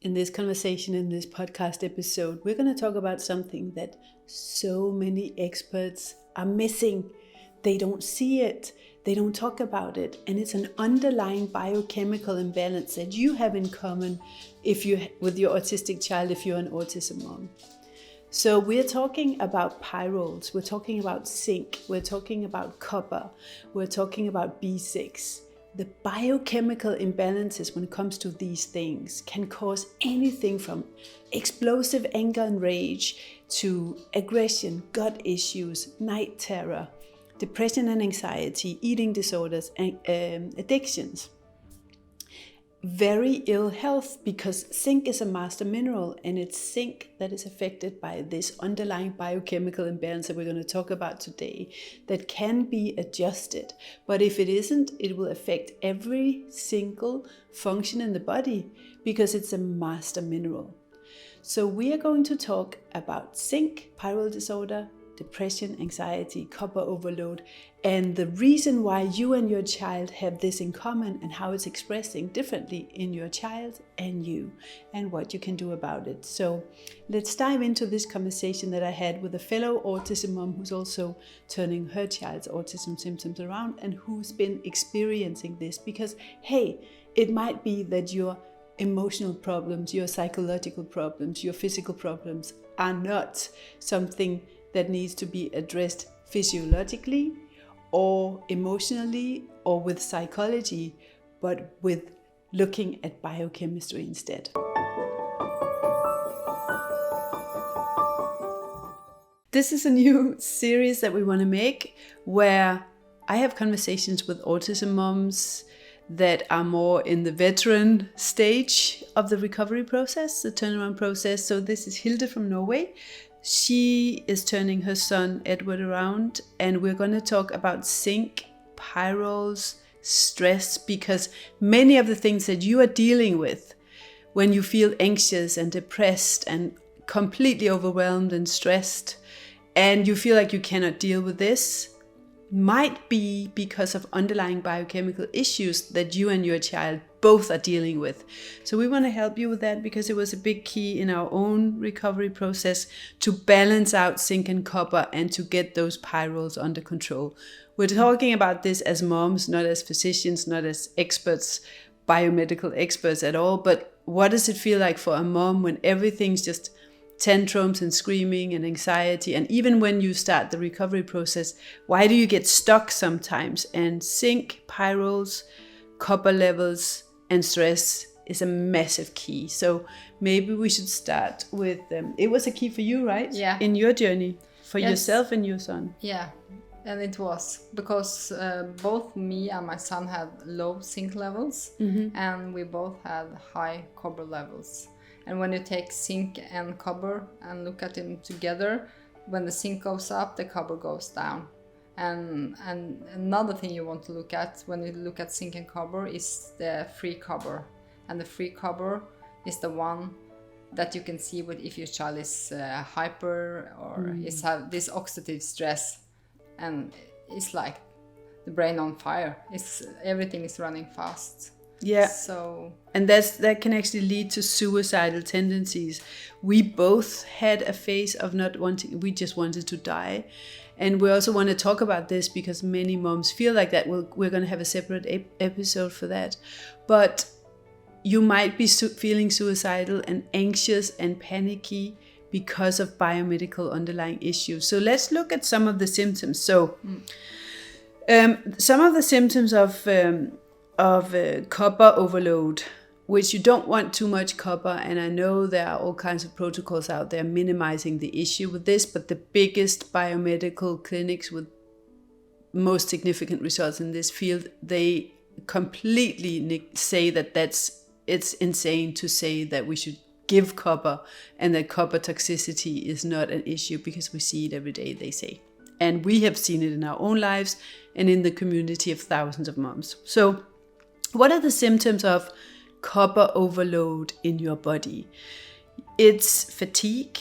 in this conversation, in this podcast episode, we're going to talk about something that so many experts are missing. They don't see it. They don't talk about it. And it's an underlying biochemical imbalance that you have in common with your autistic child if you're an autism mom. So we're talking about pyrroles, we're talking about zinc, we're talking about copper, we're talking about B6. The biochemical imbalances when it comes to these things can cause anything from explosive anger and rage to aggression, gut issues, night terror, depression and anxiety, eating disorders, and addictions. Very ill health, because zinc is a master mineral, and it's zinc that is affected by this underlying biochemical imbalance that we're going to talk about today that can be adjusted. But if it isn't, it will affect every single function in the body because it's a master mineral. So we are going to talk about zinc, pyrrole disorder, depression, anxiety, copper overload, and the reason why you and your child have this in common and how it's expressing differently in your child and you, and what you can do about it. So let's dive into this conversation that I had with a fellow autism mom who's also turning her child's autism symptoms around and who's been experiencing this, because hey, it might be that your emotional problems, your psychological problems, your physical problems are not something that needs to be addressed physiologically or emotionally or with psychology, but with looking at biochemistry instead. This is a new series that we want to make where I have conversations with autism moms that are more in the veteran stage of the recovery process, the turnaround process. So this is Hilde from Norway. She is turning her son Edward around, and we're going to talk about zinc, pyrroles, stress, because many of the things that you are dealing with when you feel anxious and depressed and completely overwhelmed and stressed, and you feel like you cannot deal with this, might be because of underlying biochemical issues that you and your child both are dealing with. So we want to help you with that, because it was a big key in our own recovery process to balance out zinc and copper and to get those pyrroles under control. We're talking about this as moms, not as physicians, not as experts, biomedical experts at all, but what does it feel like for a mom when everything's just tantrums and screaming and anxiety? And even when you start the recovery process, why do you get stuck sometimes? And zinc, pyrroles, copper levels and stress is a massive key. So maybe we should start with it was a key for you, right? Yeah. In your journey for Yes. yourself and your son. Yeah, and it was because both me and my son had low zinc levels, and we both had high copper levels. And when you take zinc and copper and look at them together, when the zinc goes up, the copper goes down. And another thing you want to look at when you look at zinc and copper is the free copper. And the free copper is the one that you can see with if your child is hyper or is have this oxidative stress, and it's like the brain on fire. Everything is running fast. Yeah. So, and that can actually lead to suicidal tendencies. We both had a phase of not wanting, we just wanted to die. And we also want to talk about this because many moms feel like that. We're going to have a separate episode for that. But you might be feeling suicidal and anxious and panicky because of biomedical underlying issues. So let's look at some of the symptoms. So some of the symptoms of copper overload, which you don't want too much copper, and I know there are all kinds of protocols out there minimizing the issue with this, but the biggest biomedical clinics with most significant results in this field, they completely say that it's insane to say that we should give copper and that copper toxicity is not an issue, because we see it every day, they say. And we have seen it in our own lives and in the community of thousands of moms. So what are the symptoms of copper overload in your body? It's fatigue,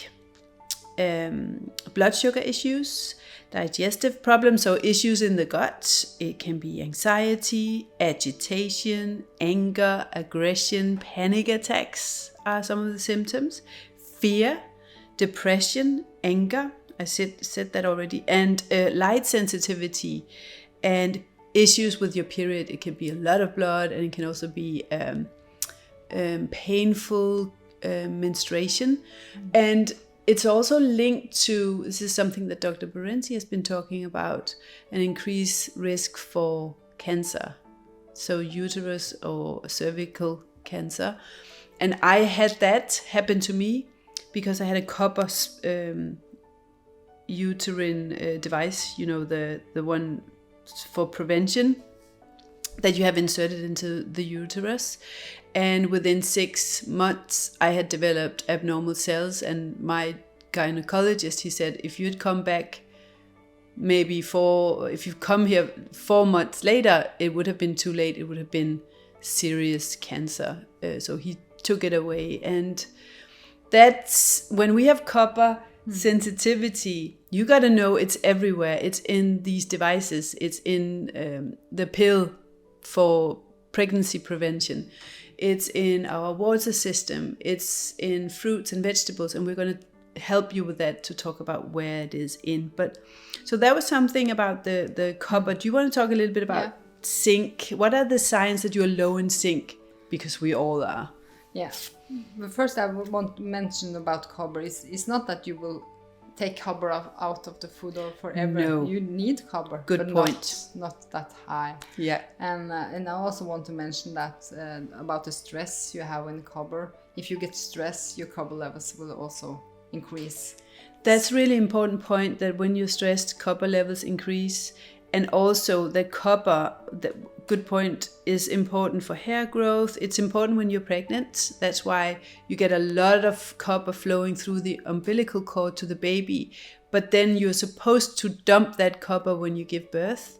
blood sugar issues, digestive problems, so issues in the gut. It can be anxiety, agitation, anger, aggression, panic attacks are some of the symptoms. Fear, depression, anger, I said that already, and light sensitivity, and issues with your period. It can be a lot of blood, and it can also be painful menstruation. And it's also linked to, this is something that Dr. Lorentzen has been talking about, an increased risk for cancer, so uterus or cervical cancer. And I had that happen to me because I had a copper uterine device, the one for prevention that you have inserted into the uterus. And within 6 months, I had developed abnormal cells. And my gynecologist, he said, if you'd come back if you've come here 4 months later, it would have been too late. It would have been serious cancer. So he took it away. And that's when we have copper sensitivity, you got to know it's everywhere. It's in these devices. It's in the pill for pregnancy prevention. It's in our water system. It's in fruits and vegetables. And we're going to help you with that to talk about where it is in. But so that was something about the copper. Do you want to talk a little bit about zinc? What are the signs that you're low in zinc? Because we all are. Yeah. But first, I want to mention about copper. It's not that you will take copper out of the food or forever. No. You need copper. Good point. Not that high. Yeah. And I also want to mention that about the stress you have in copper. If you get stressed, your copper levels will also increase. That's really important point, that when you're stressed, copper levels increase. And also that copper, good point, is important for hair growth. It's important when you're pregnant. That's why you get a lot of copper flowing through the umbilical cord to the baby. But then you're supposed to dump that copper when you give birth.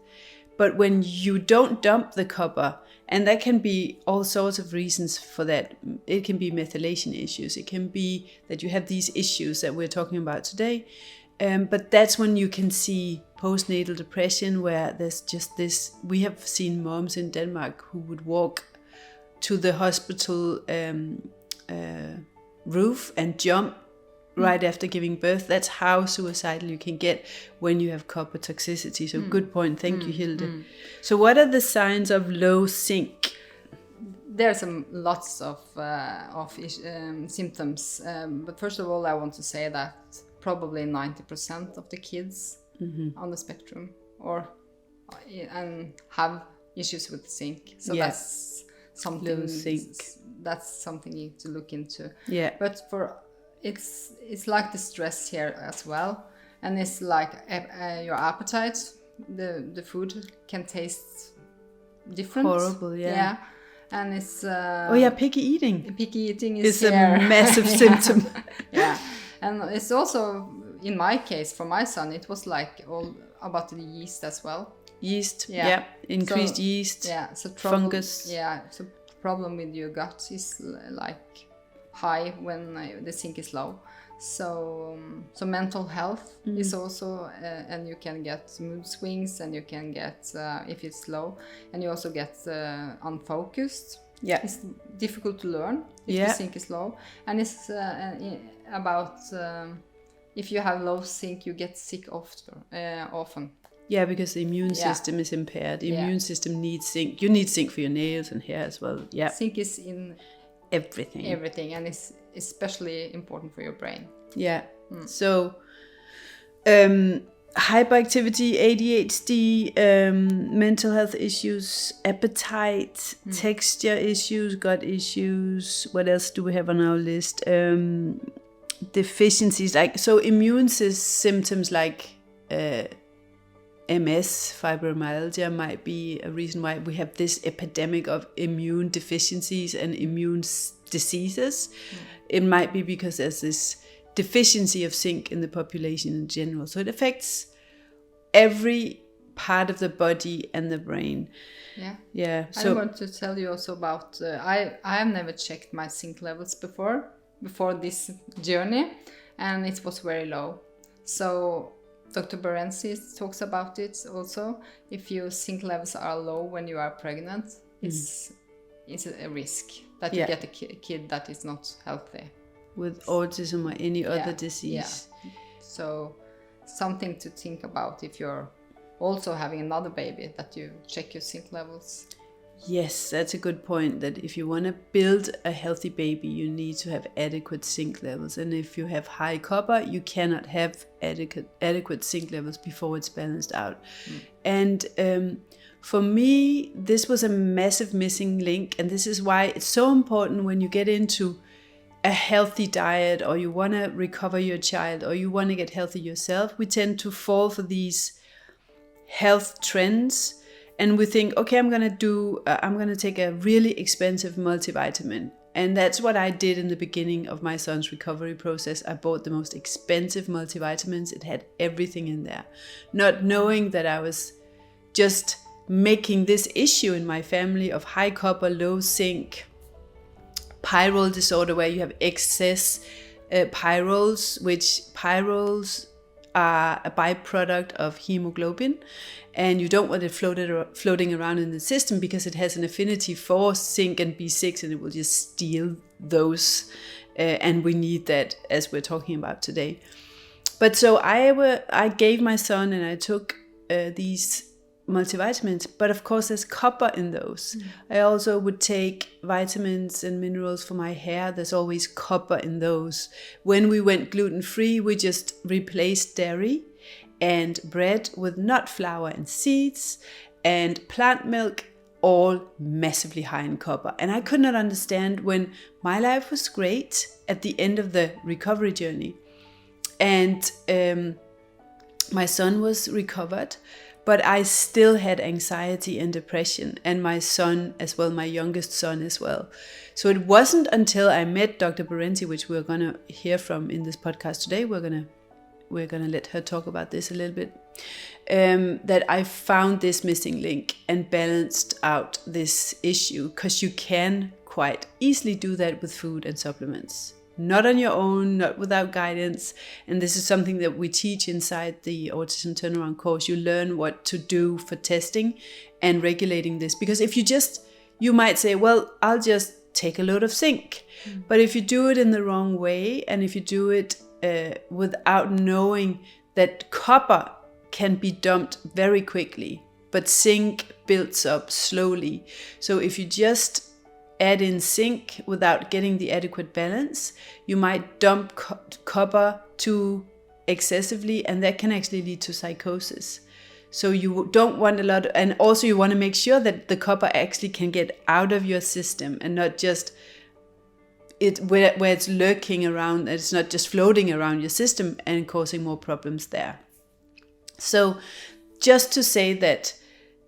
But when you don't dump the copper, and there can be all sorts of reasons for that. It can be methylation issues. It can be that you have these issues that we're talking about today. But that's when you can see postnatal depression, where there's just this. We have seen moms in Denmark who would walk to the hospital roof and jump right after giving birth. That's how suicidal you can get when you have copper toxicity. So good point. Thank you, Hilde. So what are the signs of low zinc? There's lots of symptoms. But first of all, I want to say that probably 90% of the kids on the spectrum and have issues with zinc. So that's something. Low zinc. That's something to look into. Yeah. But it's like the stress here as well, and it's like your appetite. The food can taste different. Horrible. Yeah. And it's picky eating. Picky eating is a massive symptom. Yeah. And it's also, in my case, for my son, it was like all about the yeast as well. Yeast, increased yeast, so fungus. Yeah, so problem with your gut is like high when the zinc is low. So mental health is also, and you can get mood swings, and you can get, if it's low, and you also get unfocused. Yeah. It's difficult to learn if the zinc is low. And it's about if you have low zinc, you get sick often. Yeah, because the immune system is impaired. The immune system needs zinc. You need zinc for your nails and hair as well. Yeah. Zinc is in everything, and it's especially important for your brain. Yeah. So hyperactivity, ADHD, mental health issues, appetite, texture issues, gut issues. What else do we have on our list? Deficiencies, so immune symptoms like MS, fibromyalgia might be a reason why we have this epidemic of immune deficiencies and immune diseases. It might be because there's this deficiency of zinc in the population in general. So it affects every part of the body and the brain. Yeah. So I want to tell you also about, I have never checked my zinc levels before this journey. and it was very low. So Dr. Lorentzen talks about it also. If your zinc levels are low when you are pregnant, it's a risk that you get a kid that is not healthy. With autism or any other disease. Yeah. So something to think about if you're also having another baby, that you check your zinc levels. Yes, that's a good point, that if you want to build a healthy baby, you need to have adequate zinc levels. And if you have high copper, you cannot have adequate zinc levels before it's balanced out. And for me, this was a massive missing link. And this is why it's so important when you get into a healthy diet, or you want to recover your child, or you want to get healthy yourself. We tend to fall for these health trends. And we think, okay, I'm going to take a really expensive multivitamin. And that's what I did in the beginning of my son's recovery process. I bought the most expensive multivitamins. It had everything in there. Not knowing that I was just making this issue in my family of high copper, low zinc, Pyrrole disorder, where you have excess pyrroles, which pyrroles are a byproduct of hemoglobin, and you don't want it floating around in the system because it has an affinity for zinc and B6, and it will just steal those, and we need that, as we're talking about today. But so I gave my son, and I took these multivitamins, but of course there's copper in those. I also would take vitamins and minerals for my hair. There's always copper in those. When we went gluten-free, we just replaced dairy and bread with nut flour and seeds and plant milk, all massively high in copper. And I could not understand, when my life was great at the end of the recovery journey, and my son was recovered, but I still had anxiety and depression, and my son as well, my youngest son as well. So it wasn't until I met Dr. Lorentzen, which we're going to hear from in this podcast today, we're going to let her talk about this a little bit, that I found this missing link and balanced out this issue, because you can quite easily do that with food and supplements. Not on your own, not without guidance. And this is something that we teach inside the Autism Turnaround course. You learn what to do for testing and regulating this. Because if you might say, well, I'll just take a load of zinc. But if you do it in the wrong way, and if you do it without knowing that copper can be dumped very quickly, but zinc builds up slowly. So if you just add in zinc without getting the adequate balance, you might dump copper too excessively, and that can actually lead to psychosis. So you don't want a lot, and also you want to make sure that the copper actually can get out of your system, and not just where it's lurking around, and it's not just floating around your system and causing more problems there. So just to say that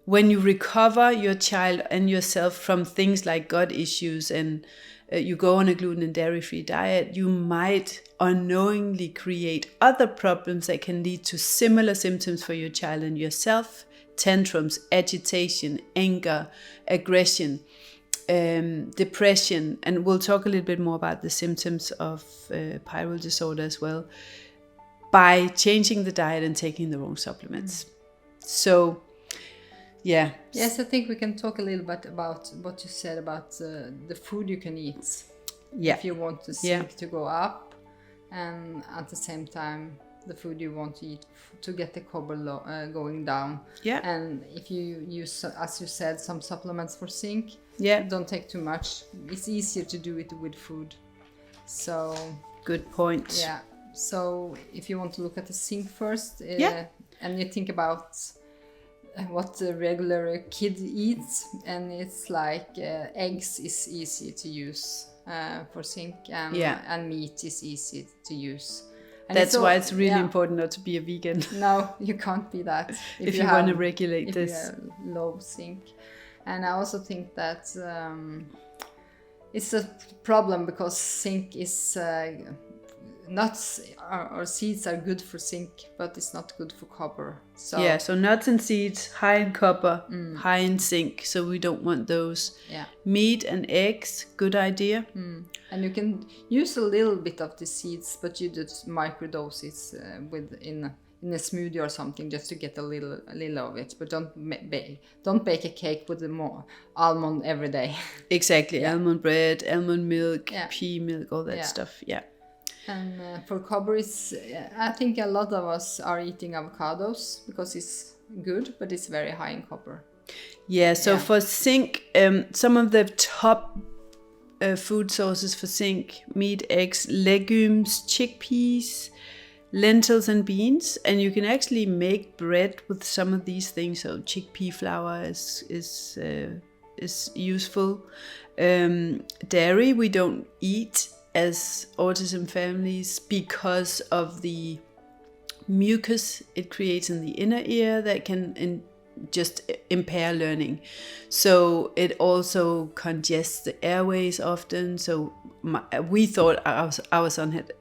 when you recover your child and yourself from things like gut issues, and you go on a gluten and dairy-free diet, you might unknowingly create other problems that can lead to similar symptoms for your child and yourself: tantrums, agitation, anger, aggression, depression. And we'll talk a little bit more about the symptoms of Pyrrole disorder as well, by changing the diet and taking the wrong supplements. So yeah. Yes, I think we can talk a little bit about what you said about the food you can eat. Yeah. If you want the zinc to go up, and at the same time the food you want to eat to get the copper going down. Yeah. And if you use, as you said, some supplements for zinc, don't take too much. It's easier to do it with food. So good point. Yeah. So if you want to look at the zinc first, and you think about what the regular kid eats, and it's like eggs is easy to use for zinc, and meat is easy to use. And that's why it's really important not to be a vegan. No, you can't be that if you want to regulate this. If you have low zinc. And I also think that it's a problem because zinc is nuts or seeds are good for zinc, but it's not good for copper. So yeah, so nuts and seeds, high in copper, high in zinc, so we don't want those. Yeah. Meat and eggs, good idea. And you can use a little bit of the seeds, but you just microdose it in a smoothie or something, just to get a little of it. But don't bake a cake with the more almond every day. Exactly, Yeah. almond bread, almond milk, Yeah. pea milk, all that Yeah. stuff. Yeah. And for copper, I think a lot of us are eating avocados because it's good, but it's very high in copper. Yeah, so Yeah. for zinc, some of the top food sources for zinc: meat, eggs, legumes, chickpeas, lentils and beans. And you can actually make bread with some of these things. So chickpea flour is useful. Dairy we don't eat as autism families because of the mucus it creates in the inner ear that can just impair learning. So it also congests the airways often. So we thought our son had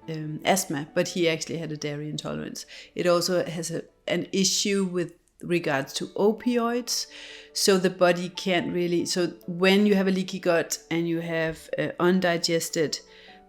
asthma, but he actually had a dairy intolerance. It also has an issue with regards to opioids. So the body can't really, so when you have a leaky gut and you have undigested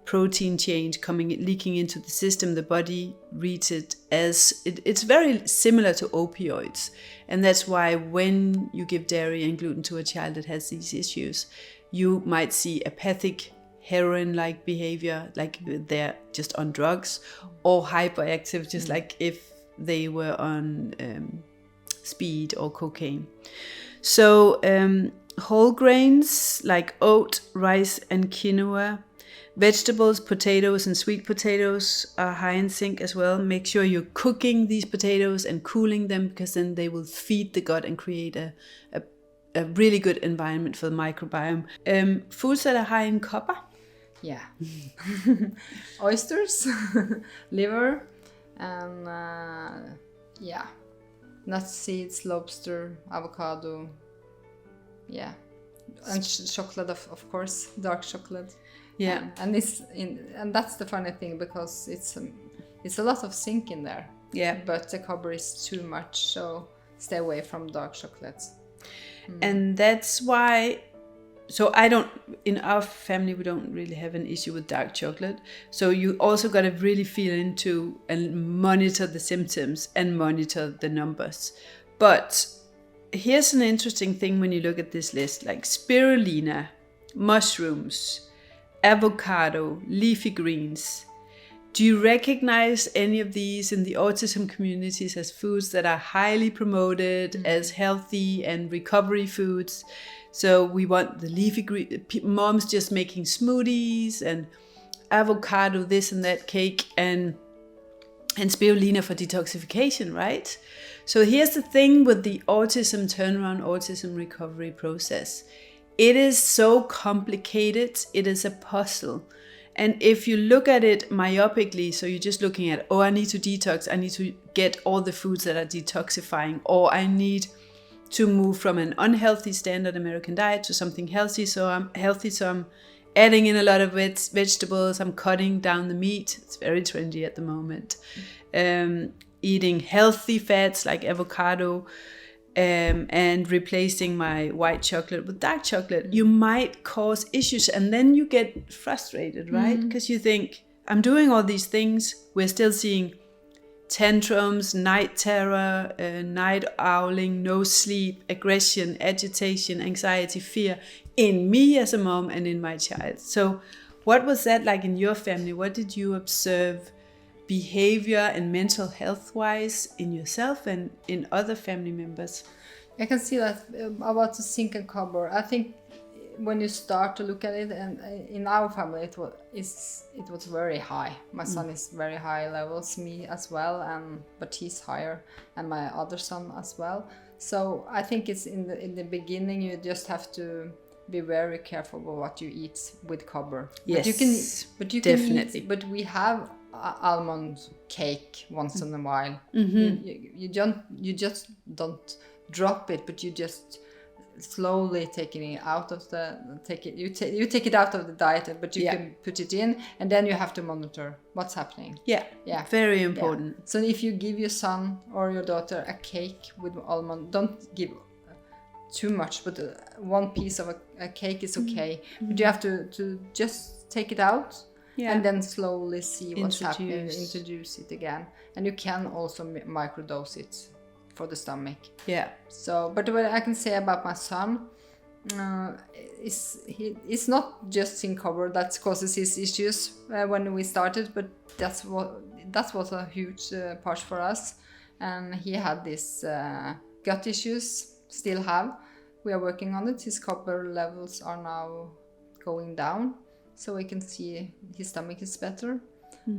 protein change leaking into the system, the body reads it as it's very similar to opioids. And that's why when you give dairy and gluten to a child that has these issues, you might see apathic heroin-like behavior, like they're just on drugs, or hyperactive, just like if they were on speed or cocaine. So whole grains like oat, rice and quinoa, vegetables, potatoes and sweet potatoes are high in zinc as well. Make sure you're cooking these potatoes and cooling them, because then they will feed the gut and create a really good environment for the microbiome. Foods that are high in copper. Yeah. Oysters, liver, and nuts, seeds, lobster, avocado. Yeah. And chocolate, of course, dark chocolate. Yeah. And that's the funny thing, because it's a lot of zinc in there. Yeah. But the copper is too much, so stay away from dark chocolates. And that's why, in our family, we don't really have an issue with dark chocolate. So you also got to really feel into and monitor the symptoms and monitor the numbers. But here's an interesting thing when you look at this list, like spirulina, mushrooms, avocado, leafy greens. Do you recognize any of these in the autism communities as foods that are highly promoted as healthy and recovery foods? So we want the leafy green, moms just making smoothies, and avocado, this and that cake, and spirulina for detoxification, right? So here's the thing with the autism turnaround, autism recovery process. It is so complicated. It is a puzzle. And if you look at it myopically, so you're just looking at, I need to detox, I need to get all the foods that are detoxifying, or I need to move from an unhealthy standard American diet to something healthy. So I'm adding in a lot of vegetables, I'm cutting down the meat. It's very trendy at the moment. Eating healthy fats like avocado, and replacing my white chocolate with dark chocolate, you might cause issues. And then you get frustrated, right? Because you think, I'm doing all these things. We're still seeing tantrums, night terror, night owling, no sleep, aggression, agitation, anxiety, fear in me as a mom and in my child. So what was that like in your family? What did you observe behavior and mental health wise in yourself and in other family members? I can see that about the zinc and copper. I think when you start to look at it, and in our family it was very high. My son is very high levels, me as well, but he's higher, and my other son as well. So I think it's in the beginning you just have to be very careful with what you eat with copper. Yes, but you definitely. can eat, but we have almond cake once in a while. You just don't drop it, but you just slowly taking it out of you take it out of the diet, but you can put it in, and then you have to monitor what's happening. Yeah, very important. Yeah. So if you give your son or your daughter a cake with almond, don't give too much, but one piece of a cake is okay. But you have to just take it out. Yeah. And then slowly see what's happening, introduce it again. And you can also microdose it for the stomach. Yeah. So, but what I can say about my son, it's not just zinc copper that causes his issues when we started, but that was a huge part for us. And he had this gut issues, still have. We are working on it. His copper levels are now going down. So we can see his stomach is better.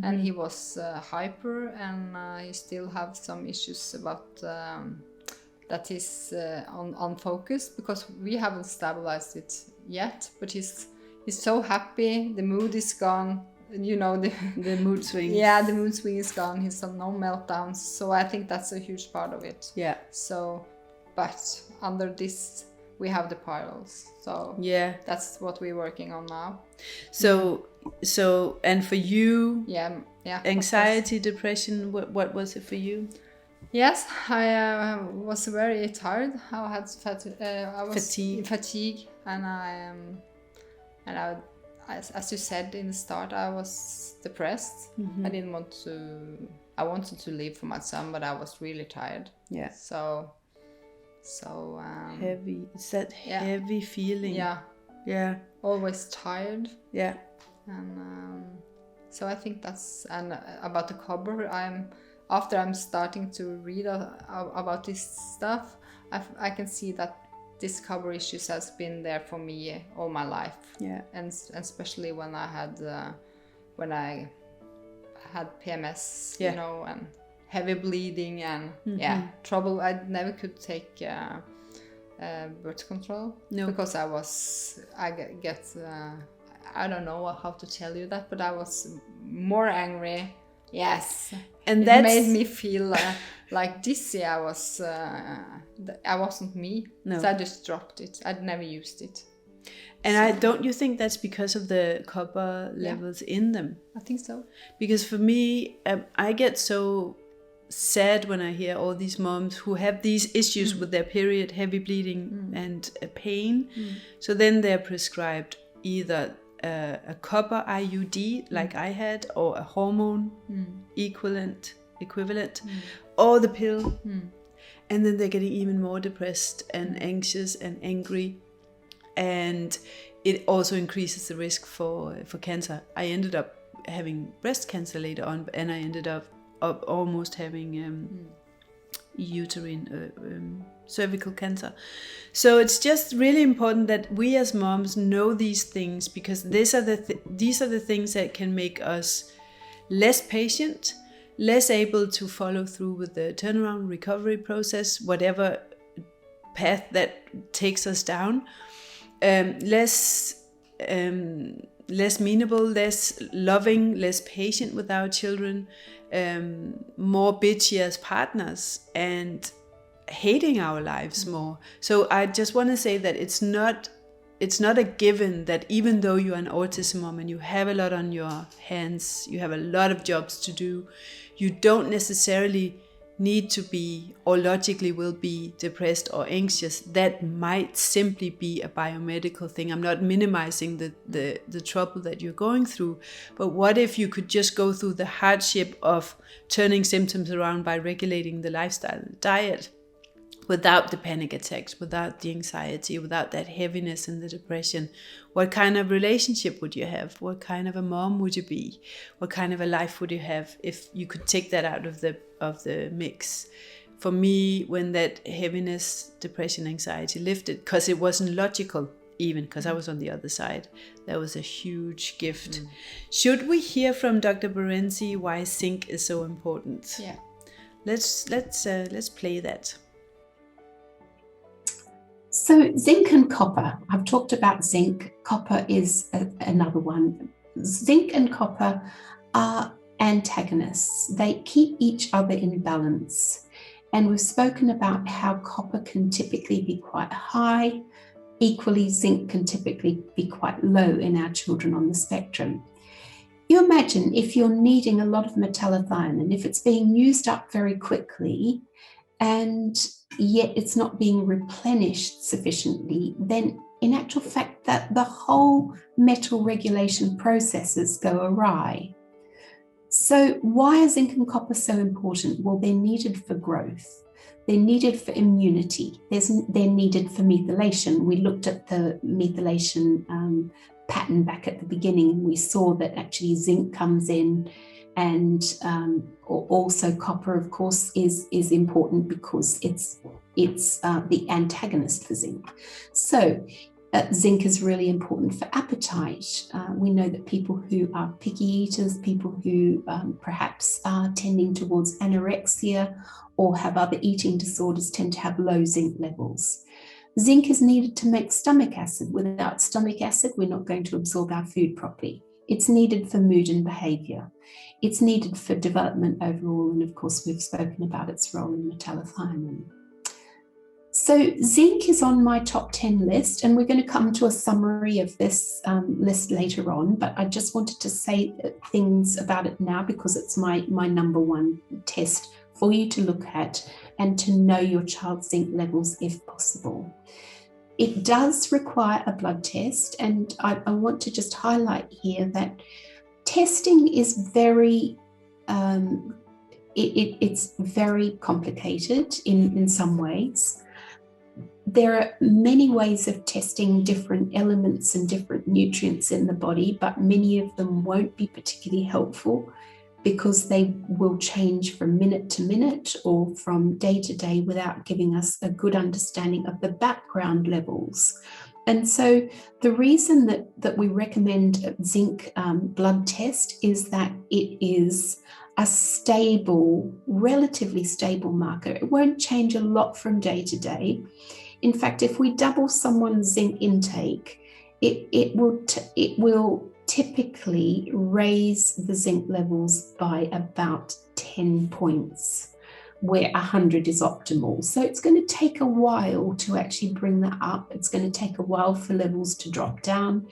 And he was hyper, and he still have some issues about that he's unfocused, because we haven't stabilized it yet. But he's so happy, the mood is gone, you know, the mood swing. Yeah, the mood swing is gone. He's had no meltdowns. So I think that's a huge part of it. Yeah. So, but under this, we have the Pyrroles. So yeah, that's what we're working on now. So and for you, yeah, anxiety, depression, what was it for you? Yes, I was very tired. I had fatigue, and as you said in the start, I was depressed. I wanted to leave for my son, but I was really tired. Yeah. So heavy. It's that heavy feeling. Yeah. Always tired. Yeah. And so I think that's, and about the copper, after I'm starting to read about this stuff, I can see that this copper issues has been there for me all my life. Yeah. And especially when I had PMS, you know, and heavy bleeding and trouble. I never could take birth control. No. Because I don't know how to tell you that, but I was more angry. Yes. And that made me feel like dizzy. I wasn't me. No. So I just dropped it. I'd never used it. And don't you think that's because of the copper levels in them? I think so. Because for me, I get so sad when I hear all these moms who have these issues with their period, heavy bleeding and pain. So then they're prescribed either a copper IUD like I had, or a hormone equivalent, or the pill. And then they're getting even more depressed and anxious and angry. And it also increases the risk for cancer. I ended up having breast cancer later on, and I ended up almost having uterine cervical cancer. So it's just really important that we as moms know these things, because these are the things that can make us less patient, less able to follow through with the turnaround recovery process, whatever path that takes us down. Less meanable, less loving, less patient with our children, more bitchy as partners, and hating our lives more. So I just want to say that it's not a given that even though you're an autism mom and you have a lot on your hands, you have a lot of jobs to do, you don't necessarily need to be, or logically will be, depressed or anxious. That might simply be a biomedical thing. I'm not minimizing the trouble that you're going through, but what if you could just go through the hardship of turning symptoms around by regulating the lifestyle and diet, without the panic attacks, without the anxiety, without that heaviness and the depression? What kind of relationship would you have? What kind of a mom would you be? What kind of a life would you have if you could take that out of the mix? For me, when that heaviness, depression, anxiety lifted, because it wasn't logical, even because I was on the other side, that was a huge gift. Should we hear from Dr. Lorentzen why zinc is so important? Yeah. Let's play that. So zinc and copper, I've talked about zinc, copper is another one. Zinc and copper are antagonists. They keep each other in balance. And we've spoken about how copper can typically be quite high. Equally, zinc can typically be quite low in our children on the spectrum. You imagine if you're needing a lot of metallothionein, if it's being used up very quickly and yet it's not being replenished sufficiently, then in actual fact that the whole metal regulation processes go awry. So why are zinc and copper so important? Well, they're needed for growth. They're needed for immunity. They're needed for methylation. We looked at the methylation pattern back at the beginning, and we saw that actually zinc comes in, and also copper, of course, is important because it's the antagonist for zinc. So zinc is really important for appetite. We know that people who are picky eaters, people who perhaps are tending towards anorexia or have other eating disorders, tend to have low zinc levels. Zinc is needed to make stomach acid. Without stomach acid, we're not going to absorb our food properly. It's needed for mood and behavior. It's needed for development overall, and of course, we've spoken about its role in metallothionein. So zinc is on my top 10 list, and we're going to come to a summary of this list later on, but I just wanted to say things about it now because it's my number one test for you to look at and to know your child's zinc levels if possible. It does require a blood test, and I want to just highlight here that testing is very it's very complicated in some ways. There are many ways of testing different elements and different nutrients in the body, but many of them won't be particularly helpful because they will change from minute to minute or from day to day without giving us a good understanding of the background levels. And so the reason that we recommend a zinc blood test is that it is a stable, relatively stable marker. It won't change a lot from day to day. In fact, if we double someone's zinc intake, it will typically raise the zinc levels by about 10 points, where 100 is optimal. So it's going to take a while to actually bring that up. It's going to take a while for levels to drop down.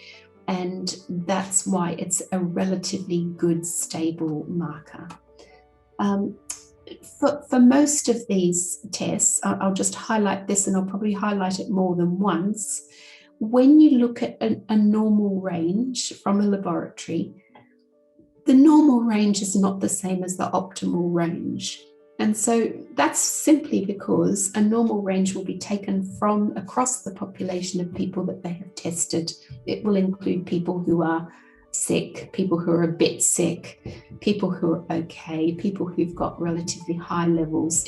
And that's why it's a relatively good, stable marker. For most of these tests, I'll just highlight this, and I'll probably highlight it more than once. When you look at a normal range from a laboratory, the normal range is not the same as the optimal range. And so that's simply because a normal range will be taken from across the population of people that they have tested. It will include people who are sick, people who are a bit sick, people who are okay, people who've got relatively high levels,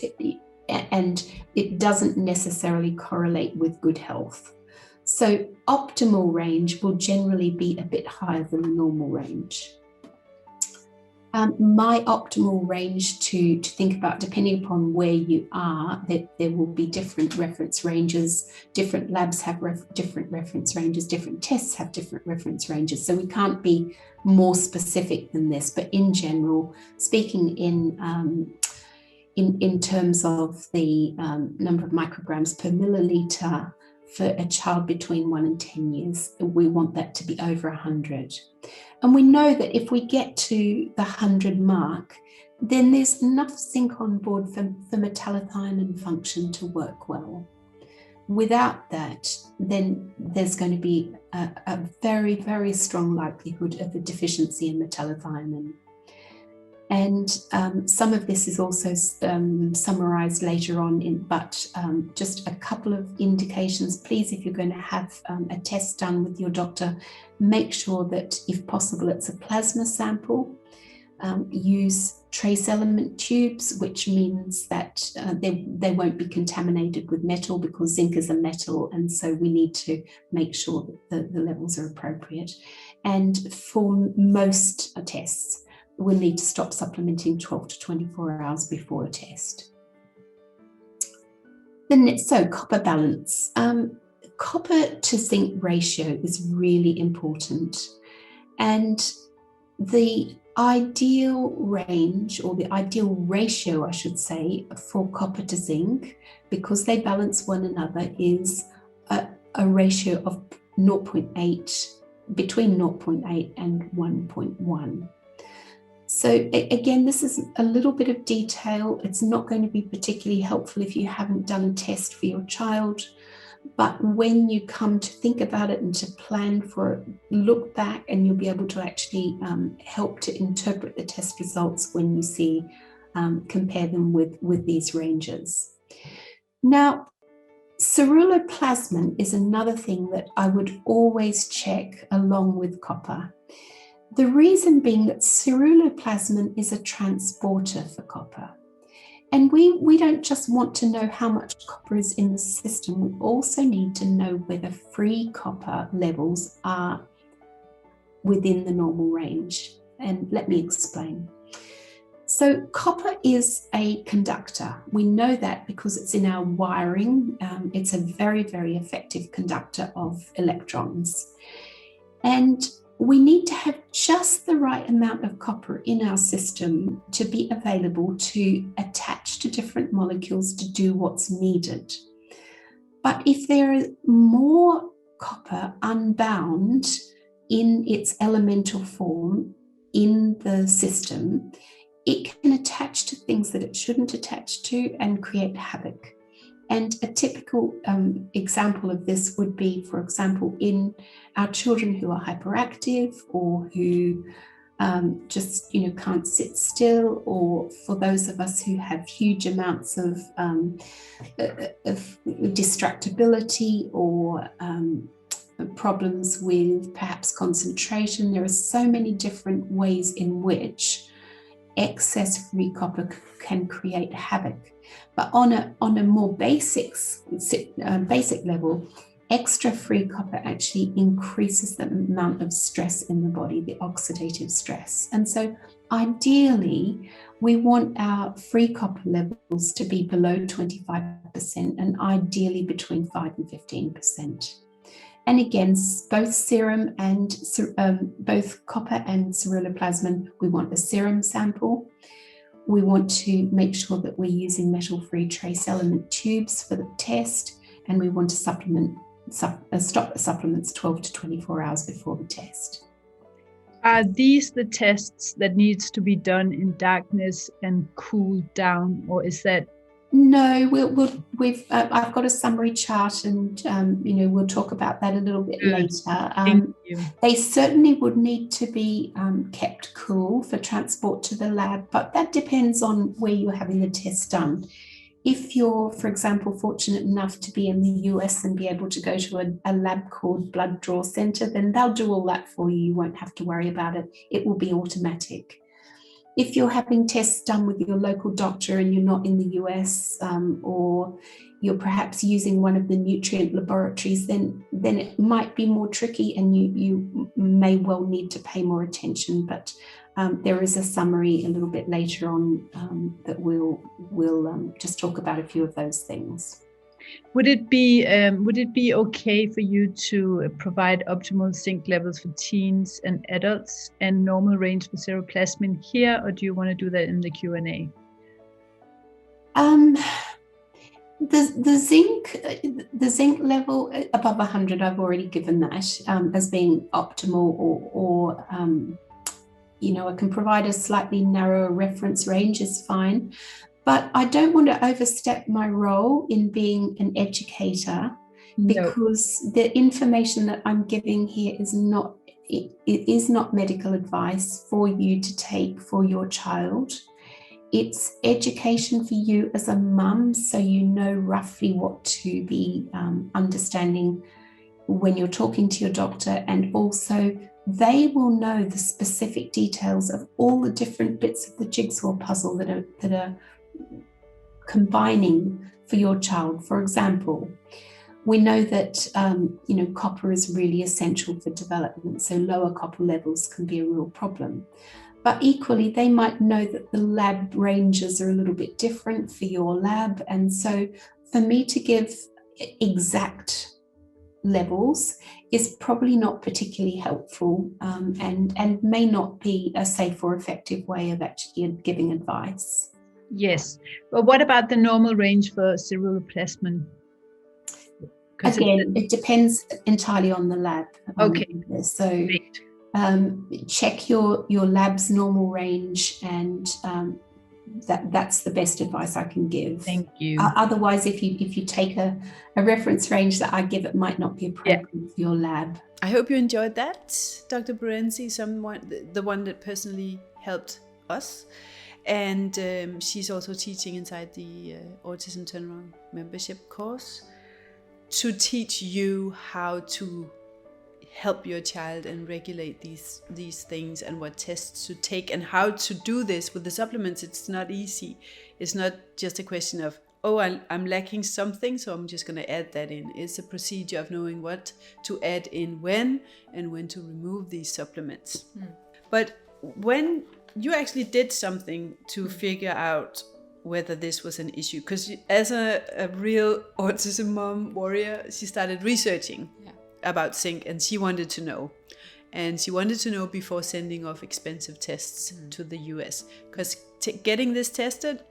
and it doesn't necessarily correlate with good health. So optimal range will generally be a bit higher than the normal range. My optimal range to think about, depending upon where you are, that there will be different reference ranges. Different labs have different reference ranges, different tests have different reference ranges. So we can't be more specific than this, but in general, speaking in terms of the number of micrograms per milliliter for a child between 1 and 10 years, we want that to be over 100. And we know that if we get to the 100 mark, then there's enough zinc on board for metallothionein function to work well. Without that, then there's going to be a very, very strong likelihood of a deficiency in metallothionein. And some of this is also summarized later on, but just a couple of indications. Please, if you're going to have a test done with your doctor, make sure that, if possible, it's a plasma sample. Use trace element tubes, which means that they won't be contaminated with metal, because zinc is a metal, and so we need to make sure that the levels are appropriate. And for most tests, we'll need to stop supplementing 12 to 24 hours before a test. So copper balance. Copper to zinc ratio is really important. And the ideal range, or the ideal ratio, I should say, for copper to zinc, because they balance one another, is a ratio of 0.8, between 0.8 and 1.1. So again, this is a little bit of detail. It's not going to be particularly helpful if you haven't done a test for your child. But when you come to think about it and to plan for it, look back and you'll be able to actually help to interpret the test results when you see, compare them with these ranges. Now, ceruloplasmin is another thing that I would always check along with copper. The reason being that ceruloplasmin is a transporter for copper. And we don't just want to know how much copper is in the system, we also need to know whether free copper levels are within the normal range. And let me explain. So copper is a conductor. We know that because it's in our wiring. It's a very, very effective conductor of electrons. And we need to have just the right amount of copper in our system to be available to attach to different molecules to do what's needed. But if there is more copper unbound in its elemental form in the system, it can attach to things that it shouldn't attach to and create havoc. And a typical example of this would be, for example, in our children who are hyperactive or who just can't sit still, or for those of us who have huge amounts of distractibility or problems with perhaps concentration. There are so many different ways in which excess free copper can create havoc. But on a more basic level, extra free copper actually increases the amount of stress in the body, the oxidative stress. And so ideally, we want our free copper levels to be below 25% and ideally between 5 and 15%. And again, both serum and both copper and ceruloplasmin, we want a serum sample. We want to make sure that we're using metal-free trace element tubes for the test, and we want to stop the supplements 12 to 24 hours before the test. Are these the tests that needs to be done in darkness and cooled down, or is that? No, I've got a summary chart, and we'll talk about that a little bit later. Thank you. They certainly would need to be kept cool for transport to the lab, but that depends on where you're having the test done. If you're, for example, fortunate enough to be in the US and be able to go to a lab called Blood Draw Center, then they'll do all that for you. You won't have to worry about it. It will be automatic. If you're having tests done with your local doctor and you're not in the US, or you're perhaps using one of the nutrient laboratories, then it might be more tricky and you may well need to pay more attention. But there is a summary a little bit later on that we'll just talk about a few of those things. Would it be okay for you to provide optimal zinc levels for teens and adults and normal range for ceruloplasmin here, or do you want to do that in the Q&A? The zinc level above 100, I've already given that as being optimal, or I can provide a slightly narrower reference range is fine. But I don't want to overstep my role in being an educator, because the information that I'm giving here is not medical advice for you to take for your child. It's education for you as a mum, so you know roughly what to be understanding when you're talking to your doctor, and also they will know the specific details of all the different bits of the jigsaw puzzle that are combining for your child. For example, we know that copper is really essential for development, so lower copper levels can be a real problem. But equally, they might know that the lab ranges are a little bit different for your lab, and so for me to give exact levels is probably not particularly helpful, and may not be a safe or effective way of actually giving advice. Yes. But what about the normal range for ceruloplasmin? Again, it depends entirely on the lab. Okay. So Great. check your lab's normal range, and that's the best advice I can give. Thank you. Otherwise, if you take a reference range that I give, it might not be appropriate for your lab. I hope you enjoyed that, Dr. Berenzi, the one that personally helped us. And she's also teaching inside the Autism Turnaround membership course to teach you how to help your child and regulate these things, and what tests to take, and how to do this with the supplements. It's not easy. It's not just a question of, oh, I'm lacking something, so I'm just going to add that in. It's a procedure of knowing what to add in when, and when to remove these supplements. But when you actually did something to figure out whether this was an issue, because as a real autism mom warrior, she started researching about zinc, and she wanted to know. And she wanted to know before sending off expensive tests to the US. Because getting this tested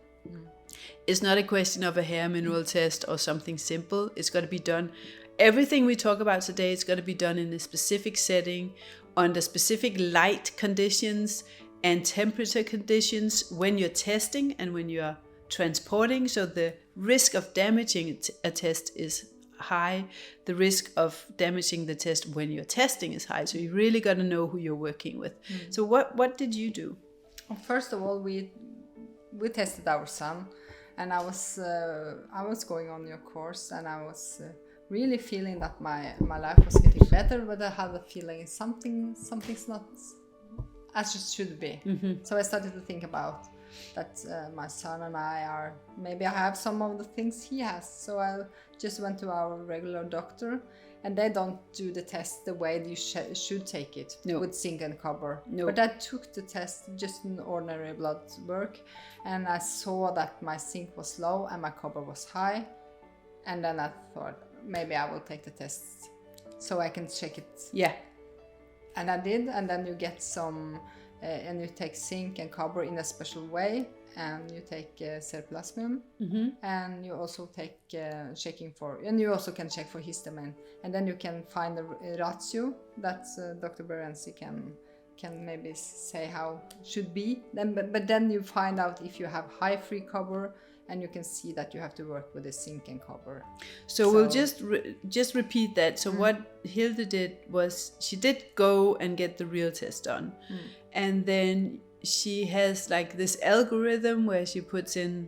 is not a question of a hair mineral test or something simple. It's got to be done. Everything we talk about today is got to be done in a specific setting, under specific light conditions and temperature conditions when you're testing and when you're transporting. So the risk of damaging a test is high. The risk of damaging the test when you're testing is high. So you really got to know who you're working with. So what did you do? Well, first of all, we tested our son, and I was going on your course, and I was really feeling that my life was getting better, but I had the feeling something's not as it should be. So I started to think about that my son and maybe I have some of the things he has. So I just went to our regular doctor, and they don't do the test the way you should take it with zinc and copper. But I took the test, just an ordinary blood work, and I saw that my zinc was low and my copper was high. And then I thought, maybe I will take the test so I can check it. Yeah. And I did, and then you get some, and you take zinc and copper in a special way, and you take ceruloplasmin, and you also take checking for, and you also can check for histamine, and then you can find the ratio that Dr. Berenzi can maybe say how it should be. But then you find out if you have high free copper, and you can see that you have to work with the zinc and copper. So we'll just repeat that. So what Hilde did was she did go and get the real test done. And then she has like this algorithm where she puts in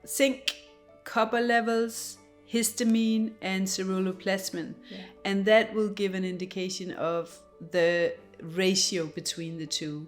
zinc, copper levels, histamine, and ceruloplasmin. And that will give an indication of the ratio between the two.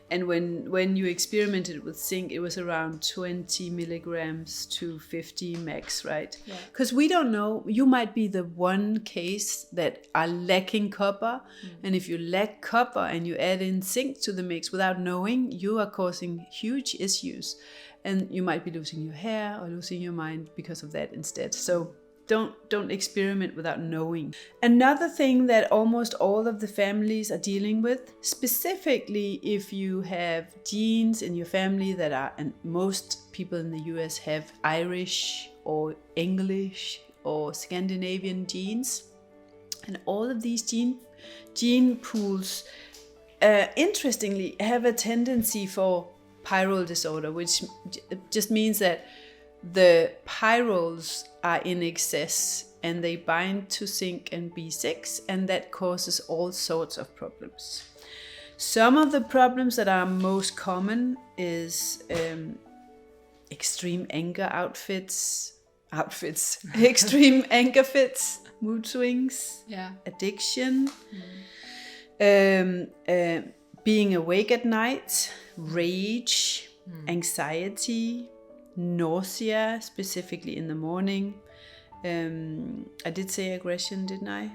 And when you experimented with zinc, it was around 20 milligrams to 50 max, right? Because we don't know, you might be the one case that are lacking copper, and if you lack copper and you add in zinc to the mix without knowing, you are causing huge issues, and you might be losing your hair or losing your mind because of that instead. So don't experiment without knowing. Another thing that almost all of the families are dealing with, specifically if you have genes in your family that are, and most people in the US have Irish or English or Scandinavian genes, and all of these gene pools, interestingly, have a tendency for Pyrrole disorder, which just means that the pyrroles are in excess and they bind to zinc and B6, and that causes all sorts of problems. Some of the problems that are most common is extreme anger outfits, extreme anger fits, mood swings, addiction, being awake at night, rage, anxiety, nausea, specifically in the morning. I did say aggression, didn't I?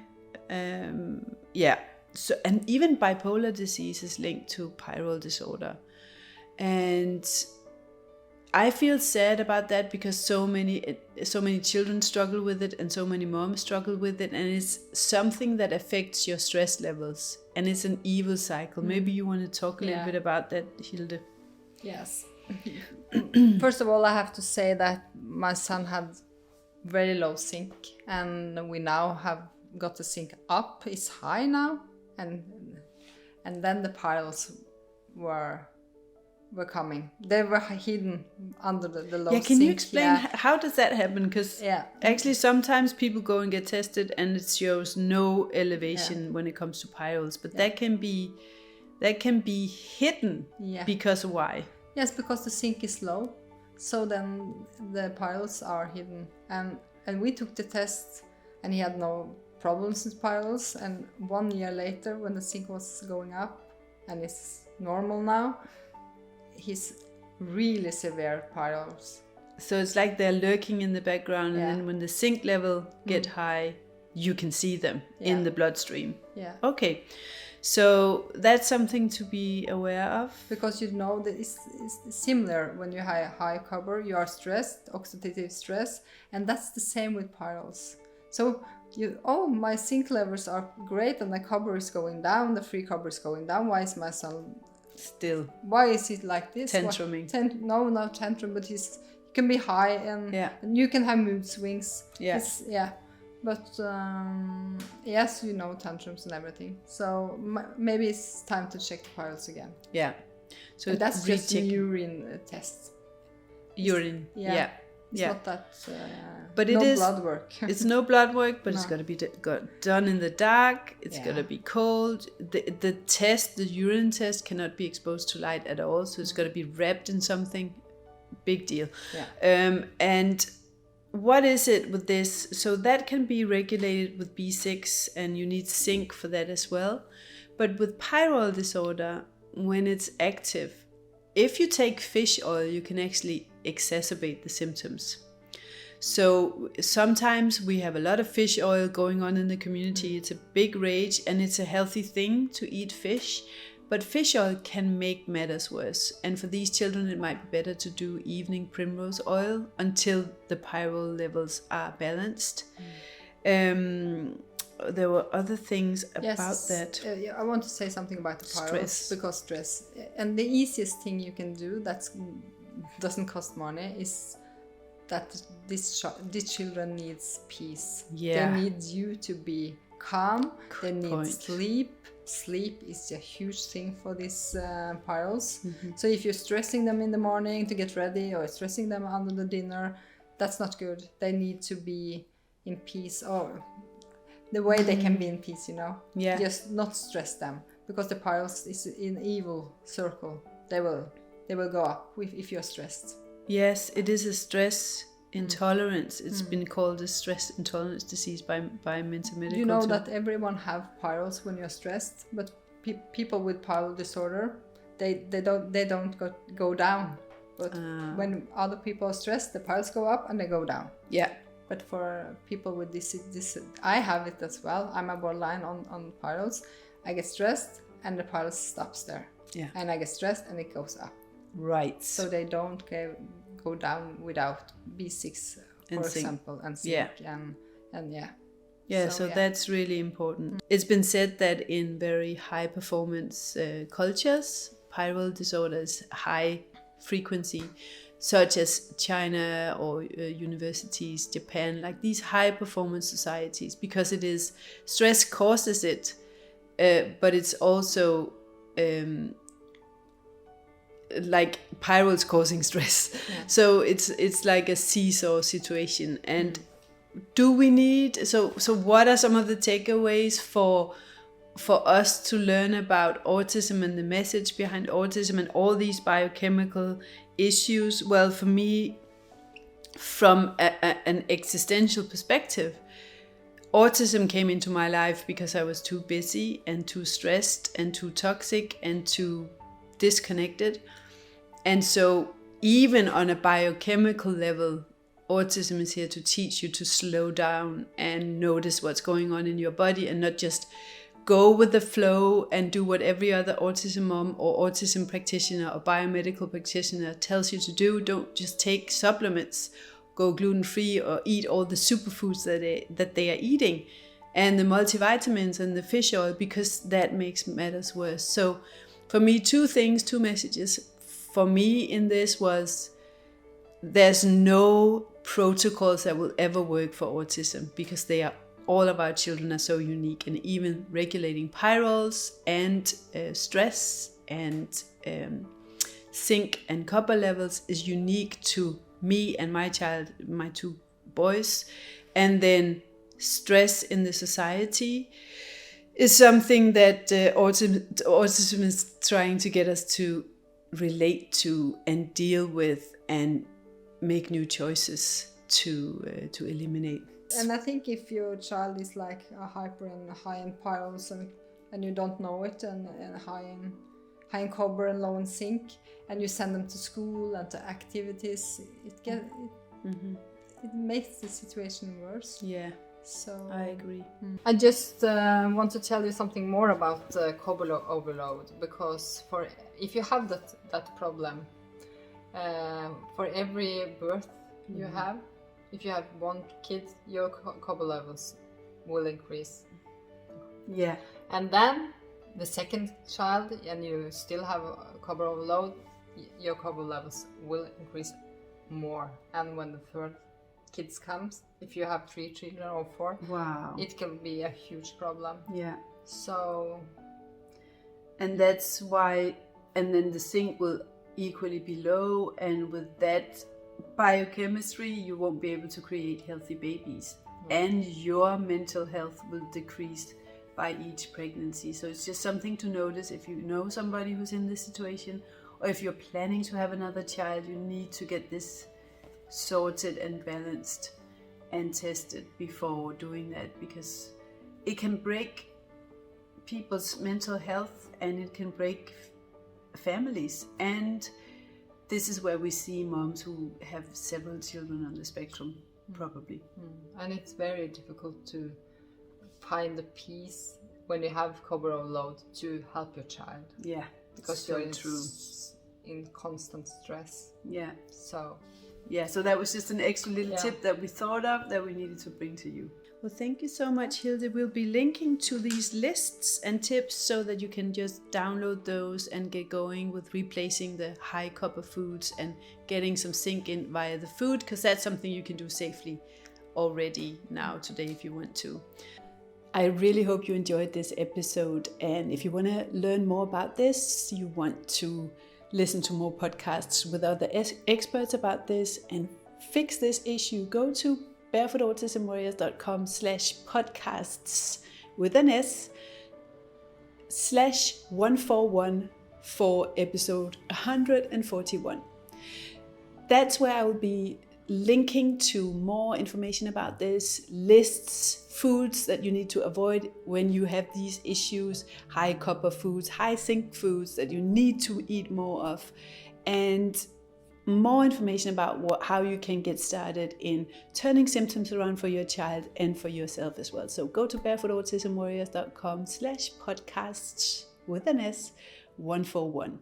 So, and even bipolar disease is linked to Pyrrole disorder. And I feel sad about that because so many children struggle with it and so many moms struggle with it, and it's something that affects your stress levels, and it's an evil cycle. Maybe you want to talk a little bit about that, Hilde. Yes. First of all, I have to say that my son had very low zinc, and we now have got the zinc up. It's high now, and then the Pyrroles were coming. They were hidden under the low zinc. Can you explain how does that happen? Because actually sometimes people go and get tested and it shows no elevation when it comes to Pyrroles, but that can be hidden because why? Yes, because the zinc is low, so then the Pyrroles are hidden. And we took the test, and he had no problems with Pyrroles. And 1 year later, when the zinc was going up, and it's normal now, he's really severe Pyrroles. So it's like they're lurking in the background, and then when the zinc level get high, you can see them in the bloodstream. Yeah. Okay. So that's something to be aware of. Because you know that it's similar when you have high copper, you are stressed, oxidative stress, and that's the same with Pyrroles. So my zinc levels are great and the copper is going down, the free copper is going down. Why is my son still? Why is it like this? Tantruming. No, not tantrum, but he can be high and you can have mood swings. Yeah. But yes, you know, tantrums and everything. So maybe it's time to check the Pyrroles again. Yeah. So and that's just a urine test. Urine. Yeah. It's not that. But it is blood work. It's no blood work, but it's got to be done in the dark. It's got to be cold. The urine test cannot be exposed to light at all. So it's got to be wrapped in something. Big deal. Yeah. And what is it with this? So that can be regulated with B6, and you need zinc for that as well. But with Pyrrole disorder, when it's active, if you take fish oil, you can actually exacerbate the symptoms. So sometimes we have a lot of fish oil going on in the community. It's a big rage, and it's a healthy thing to eat fish. But fish oil can make matters worse. And for these children, it might be better to do evening primrose oil until the Pyrrole levels are balanced. There were other things about that. I want to say something about the Pyrroles. Because stress. And the easiest thing you can do that doesn't cost money is that these children needs peace. Yeah. They need you to be calm. They need sleep. Sleep is a huge thing for these Pyrroles. Mm-hmm. So if you're stressing them in the morning to get ready, or stressing them under the dinner, that's not good. They need to be in peace, or the way they can be in peace, you know. Yeah. Just not stress them, because the Pyrroles is in evil circle. They will go up if you're stressed. Yes, it is a stress intolerance. It's been called a stress intolerance disease by mental medical. You know that everyone have Pyrroles when you're stressed, but people with Pyrrole disorder, they don't go down. But when other people are stressed, the Pyrroles go up and they go down. Yeah. But for people with this, I have it as well. I'm a borderline on Pyrroles. I get stressed and the Pyrrole stops there. Yeah. And I get stressed and it goes up. Right. So they don't go down without B6, for example, and zinc, and yeah. Yeah, so that's really important. It's been said that in very high performance cultures, Pyrrole disorder is high frequency, such as China or universities, Japan, like these high performance societies, because it is stress causes it, but it's also like Pyrrole's causing stress. Yeah. So it's like a seesaw situation. And do we need, so what are some of the takeaways for us to learn about autism and the message behind autism and all these biochemical issues? Well, for me, from an existential perspective, autism came into my life because I was too busy and too stressed and too toxic and too disconnected. And so even on a biochemical level, autism is here to teach you to slow down and notice what's going on in your body and not just go with the flow and do what every other autism mom or autism practitioner or biomedical practitioner tells you to do. Don't just take supplements, go gluten-free or eat all the superfoods that they are eating and the multivitamins and the fish oil, because that makes matters worse. So for me, two messages for me in this was, there's no protocols that will ever work for autism, because all of our children are so unique, and even regulating pyrroles and stress and zinc and copper levels is unique to me and my child, my two boys. And then stress in the society is something that autism is trying to get us to relate to and deal with and make new choices to eliminate. And I think if your child is like a hyper and high in pyrroles and you don't know it, and high in copper and low in zinc, and you send them to school and to activities, it makes the situation worse. Yeah. So I agree. I just want to tell you something more about copper overload, because if you have that problem, for every birth you have, if you have one kid, your copper levels will increase. Yeah. And then the second child, and you still have copper overload, your copper levels will increase more. And when the third kids comes, if you have 3 children or 4, wow, it can be a huge problem. Yeah. So, and that's why, and then the zinc will equally be low, and with that biochemistry you won't be able to create healthy babies, and your mental health will decrease by each pregnancy. So it's just something to notice. If you know somebody who's in this situation, or if you're planning to have another child, you need to get this sorted and balanced and tested before doing that, because it can break people's mental health and it can break families. And this is where we see moms who have several children on the spectrum, probably. And it's very difficult to find the peace when you have copper overload to help your child. Yeah, because so you're true. In constant stress. Yeah. So that was just an extra little tip that we thought of that we needed to bring to you. Well, thank you so much, Hilde. We'll be linking to these lists and tips so that you can just download those and get going with replacing the high copper foods and getting some zinc in via the food, because that's something you can do safely already now today if you want to. I really hope you enjoyed this episode, and if you want to learn more about this, you want to listen to more podcasts with other experts about this and fix this issue, go to barefootautismwarriors.com/podcasts with an S /141 for episode 141. That's where I will be linking to more information about this, lists, foods that you need to avoid when you have these issues, high copper foods, high zinc foods that you need to eat more of, and more information about how you can get started in turning symptoms around for your child and for yourself as well. So go to barefootautismwarriors.com/podcasts with an S 141.